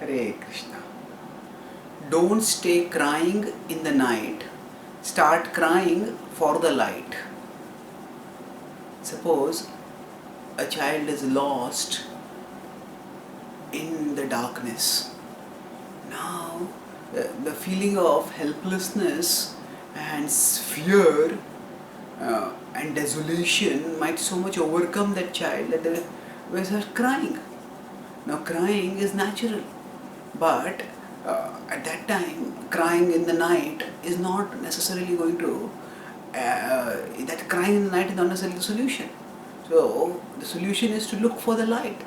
Hare Krishna. Don't stay crying in the night. Start crying for the light. Suppose a child is lost in the darkness. Now, the feeling of helplessness and fear and desolation might so much overcome that child that they will start crying. Now, crying is natural, but at that time, crying in the night is not necessarily going to, that crying in the night is not necessarily the solution. So, the solution is to look for the light.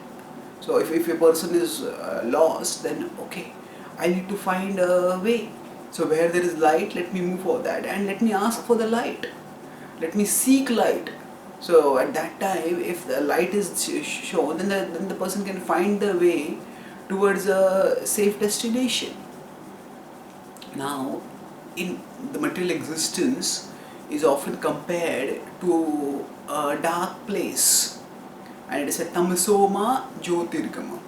So, if a person is lost, then okay, I need to find a way. So, where there is light, let me move for that and let me ask for the light. Let me seek light. So, at that time, if the light is shown, then the person can find the way towards a safe destination. Now, in the material existence is often compared to a dark place, and it is a tamasoma jyotirgama,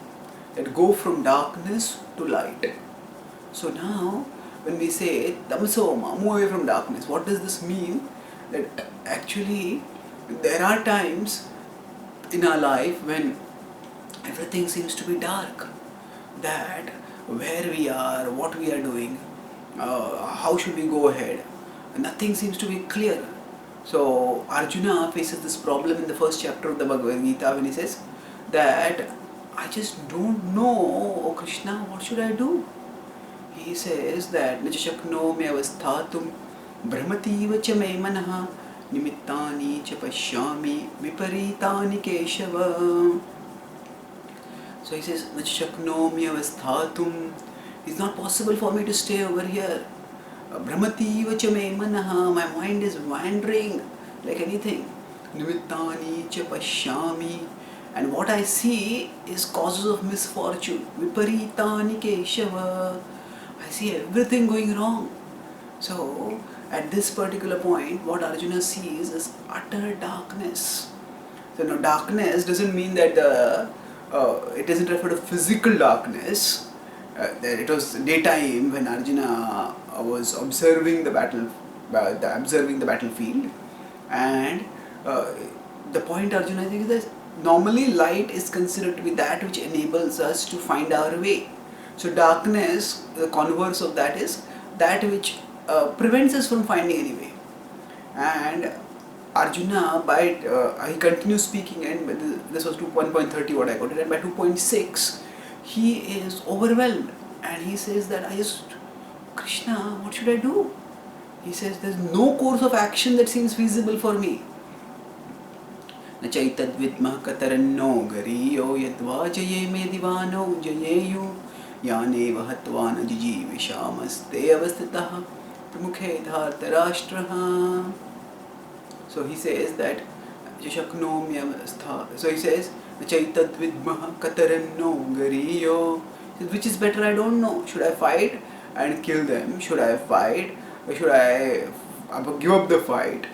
that go from darkness to light. So now, when we say tamasoma, move away from darkness, what does this mean? That actually there are times in our life when everything seems to be dark, that where we are, what we are doing, how should we go ahead, nothing seems to be clear. So Arjuna faces this problem in the first chapter of the Bhagavad Gita when he says that I just don't know, oh Krishna, what should I do? He says that Nachashakno me avasthatum brahmativa cha me manaha nimittani cha pashyami viparitani keshava. So he says, Nachashakno me avasthatum. It's not possible for me to stay over here. Brahmativa cha me manaha. My mind is wandering like anything. Nimittani cha pashyami. And what I see is causes of misfortune. Viparitani keshava. I see everything going wrong. So, at this particular point, what Arjuna sees is utter darkness. So, now darkness doesn't mean that it doesn't refer to physical darkness. That it was daytime when Arjuna was observing the battlefield, and the point Arjuna I think is that normally light is considered to be that which enables us to find our way. So darkness, the converse of that is that which prevents us from finding any way. And Arjuna, he continues speaking, and this was 1.30 what I got it, and by 2.6 he is overwhelmed and he says that Krishna, what should I do? He says there's no course of action that seems feasible for me. Na chaitad vidmah kataranno gariyo yadva jaye me divano jayeyu yane vahatva najiji vishamaste avastitah pramukhe dharta rashtraha. So he says that so he says Chaitad vidmah kataranno gariyo. Which is better, I don't know. Should I fight and kill them? Should I fight? Or should I give up the fight?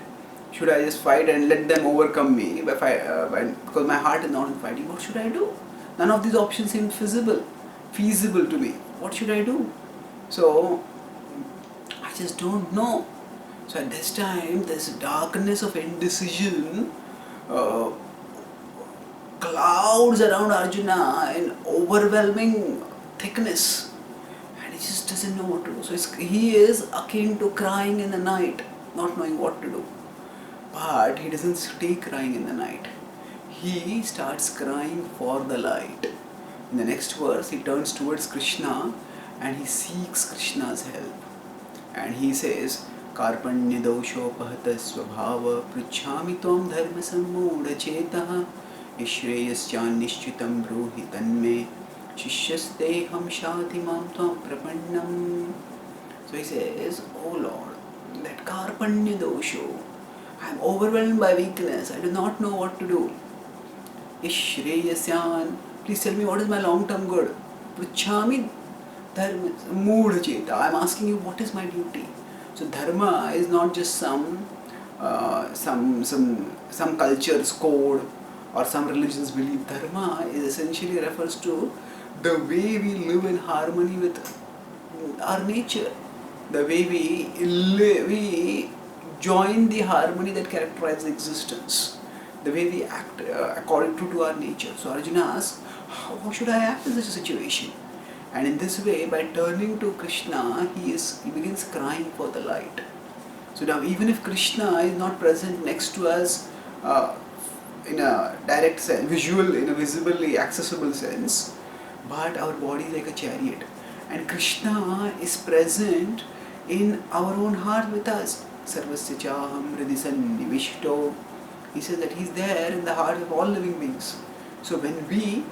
Should I just fight and let them overcome me? Because my heart is not in fighting. What should I do? None of these options seem feasible to me. What should I do? So I just don't know. So at this time, this darkness of indecision clouds around Arjuna in overwhelming thickness, and he just doesn't know what to do. So he is akin to crying in the night, not knowing what to do. But he doesn't stay crying in the night. He starts crying for the light. In the next verse, he turns towards Krishna and he seeks Krishna's help. And he says, Karpanya dosho pahata svabhava prichhami tvam dharma sammudha chetaha Ishreyasyan nishchitam bruhi tanme shishyaste ham shati mam tvam prapannam. So he says, oh Lord, that karpanya dosho, I am overwhelmed by weakness, I do not know what to do. Ishreyasyan, please tell me what is my long-term good. Prichhami dharma sammudha cheta, I am asking you what is my duty. So dharma is not just some culture's code or some religions believe. Dharma is essentially refers to the way we live in harmony with our nature, the way we join the harmony that characterizes existence, the way we act according to our nature. So Arjuna asks, how should I act in such a situation? And in this way, by turning to Krishna, he begins crying for the light. So now, even if Krishna is not present next to us in a direct sense, visual, in a visibly accessible sense, but our body is like a chariot, and Krishna is present in our own heart with us. Sarvasya chaham hridhi sannivishto. He says that he's there in the heart of all living beings. So when we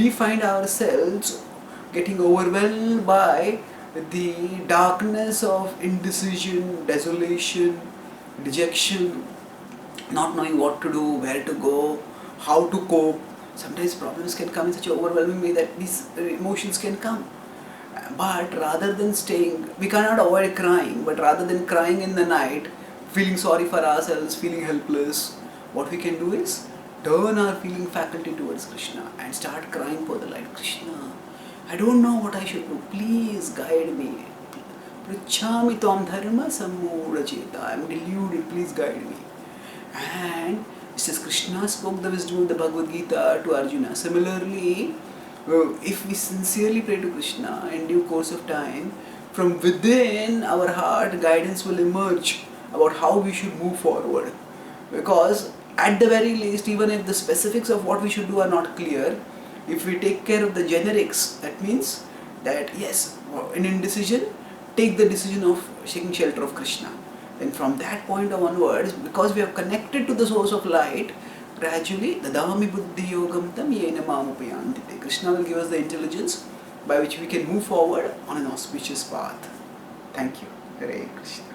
find ourselves getting overwhelmed by the darkness of indecision, desolation, dejection, not knowing what to do, where to go, how to cope, sometimes problems can come in such an overwhelming way that these emotions can come. But rather than we cannot avoid crying, but rather than crying in the night, feeling sorry for ourselves, feeling helpless, what we can do is turn our feeling faculty towards Krishna and start crying for the light. Krishna, I don't know what I should do. Please guide me. Prichhami tvam dharma sammudha cheta. I am deluded. Please guide me. And it says Krishna spoke the wisdom of the Bhagavad Gita to Arjuna. Similarly, if we sincerely pray to Krishna in due course of time, from within our heart guidance will emerge about how we should move forward. Because at the very least, even if the specifics of what we should do are not clear, if we take care of the generics, that means that yes, in indecision, take the decision of taking shelter of Krishna. Then from that point onwards, because we have connected to the source of light, gradually, dadami buddhi yogam tam yena mamupayantite. Krishna will give us the intelligence by which we can move forward on an auspicious path. Thank you. Hare Krishna.